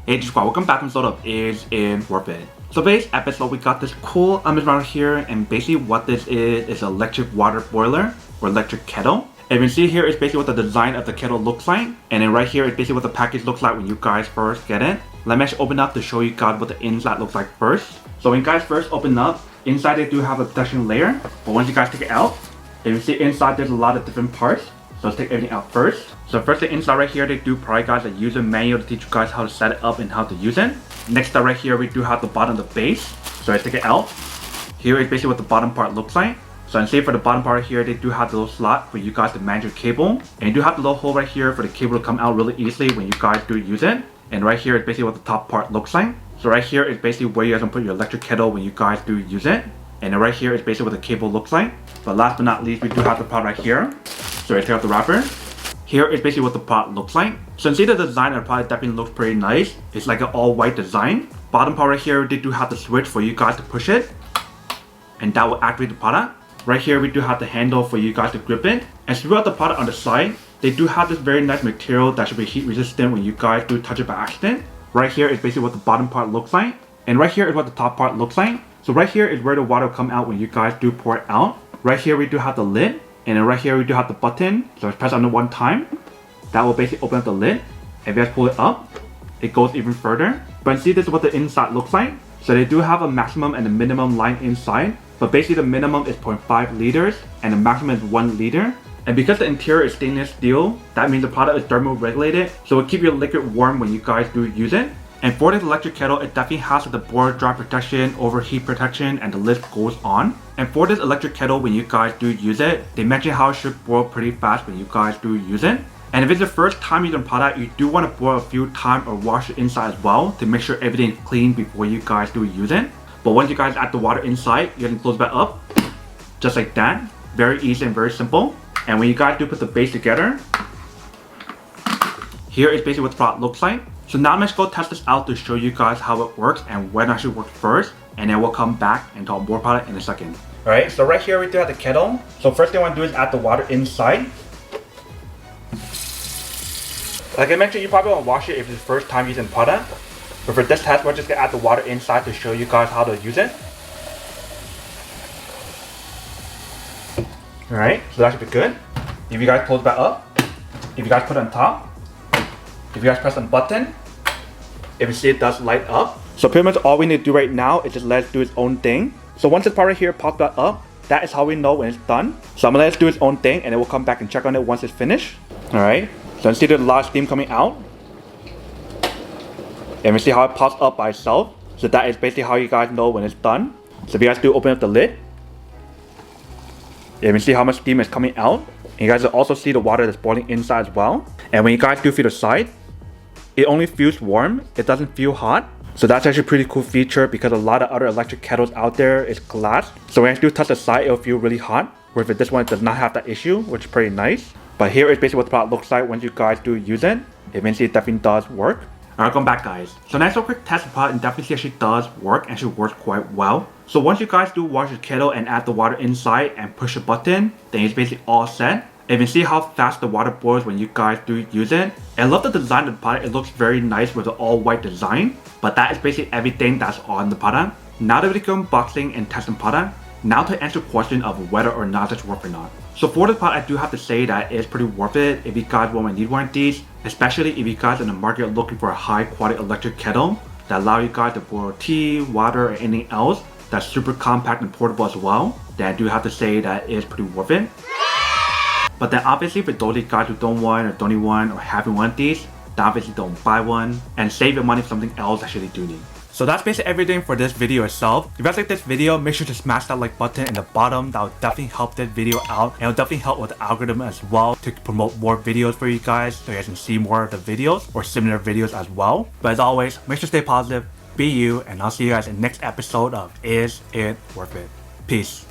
Hey squad, welcome back to episode of Is It Worth It? So today's episode we got this cool image right here, and basically what this is an electric water boiler or electric kettle. And you can see here is basically what the design of the kettle looks like, and then right here is basically what the package looks like when you guys first get it. Let me actually open up to show you guys what the inside looks like first. So when you guys first open up, inside they do have a protection layer, but once you guys take it out, you can see inside there's a lot of different parts. So let's take everything out first. So first the inside right here, they do provide guys a user manual to teach you guys how to set it up and how to use it. Next up right here, we do have the bottom of the base. So let's take it out. Here is basically what the bottom part looks like. So and say for the bottom part here, they do have the little slot for you guys to manage your cable. And you do have the little hole right here for the cable to come out really easily when you guys do use it. And right here is basically what the top part looks like. So right here is basically where you guys can put your electric kettle when you guys do use it. And then right here is basically what the cable looks like. But last but not least, we do have the part right here. So I take out the wrapper. Here is basically what the pot looks like. So you see the design of the product definitely looks pretty nice. It's like an all white design. Bottom part right here, they do have the switch for you guys to push it, and that will activate the product. Right here we do have the handle for you guys to grip it. And throughout the product on the side, they do have this very nice material that should be heat resistant when you guys do touch it by accident. Right here is basically what the bottom part looks like. And right here is what the top part looks like. So right here is where the water will come out when you guys do pour it out. Right here we do have the lid. And then right here we do have the button. So let's press on it one time. That will basically open up the lid. If you guys pull it up, it goes even further. But see, this is what the inside looks like. So they do have a maximum and a minimum line inside. But basically the minimum is 0.5 liters and the maximum is 1 liter. And because the interior is stainless steel, that means the product is thermoregulated. So it will keep your liquid warm when you guys do use it. And for this electric kettle, it definitely has the boil dry protection, overheat protection, and the list goes on. And for this electric kettle, when you guys do use it, they mention how it should boil pretty fast when you guys do use it. And if it's the first time using the product, you do want to boil a few times or wash it inside as well to make sure everything is clean before you guys do use it. But once you guys add the water inside, you can close it back up, just like that. Very easy and very simple. And when you guys do put the base together, here is basically what the product looks like. So now let's go test this out to show you guys how it works and when it actually works first, and then we'll come back and talk more about it in a second. Alright, so right here we do have the kettle. So first thing I want to do is add the water inside. Like I mentioned, you probably want to wash it if it's the first time using product. But for this test, we're just going to add the water inside to show you guys how to use it. Alright, so that should be good. If you guys close back up, if you guys put it on top, if you guys press on the button, if you see it does light up. So pretty much all we need to do right now is just let it do its own thing. So once this part right here pops back up, that is how we know when it's done. So I'm gonna let it do its own thing and then we'll come back and check on it once it's finished. Alright, so you see there's a lot of steam coming out. And we see how it pops up by itself. So that is basically how you guys know when it's done. So if you guys do open up the lid, you can see how much steam is coming out. And you guys will also see the water that's boiling inside as well. And when you guys do feel the side, it only feels warm, it doesn't feel hot. So that's actually a pretty cool feature because a lot of other electric kettles out there is glass. So when you do touch the side, it'll feel really hot. Whereas this one does not have that issue, which is pretty nice. But here is basically what the product looks like once you guys do use it. You can see it definitely does work. Alright, welcome back guys. So next, a quick test of the product, and definitely see actually does work and actually works quite well. So once you guys do wash your kettle and add the water inside and push a button, then it's basically all set. And you can see how fast the water boils when you guys do use it. And I love the design of the product. It looks very nice with the all white design. But that is basically everything that's on the product. Now that we go unboxing and testing product, now to answer the question of whether or not it's worth or not. So for this product, I do have to say that it's pretty worth it if you guys want to need one of these. Especially if you guys are in the market looking for a high quality electric kettle that allow you guys to boil tea, water, or anything else that's super compact and portable as well. Then I do have to say that it's pretty worth it. But then obviously for those guys who don't want or don't need one or haven't one of these, then obviously don't buy one and save your money for something else that you actually do need. So that's basically everything for this video itself. If you guys like this video, make sure to smash that like button in the bottom. That will definitely help this video out, and it'll definitely help with the algorithm as well to promote more videos for you guys so you guys can see more of the videos or similar videos as well. But as always, make sure to stay positive, be you, and I'll see you guys in the next episode of Is It Worth It? Peace.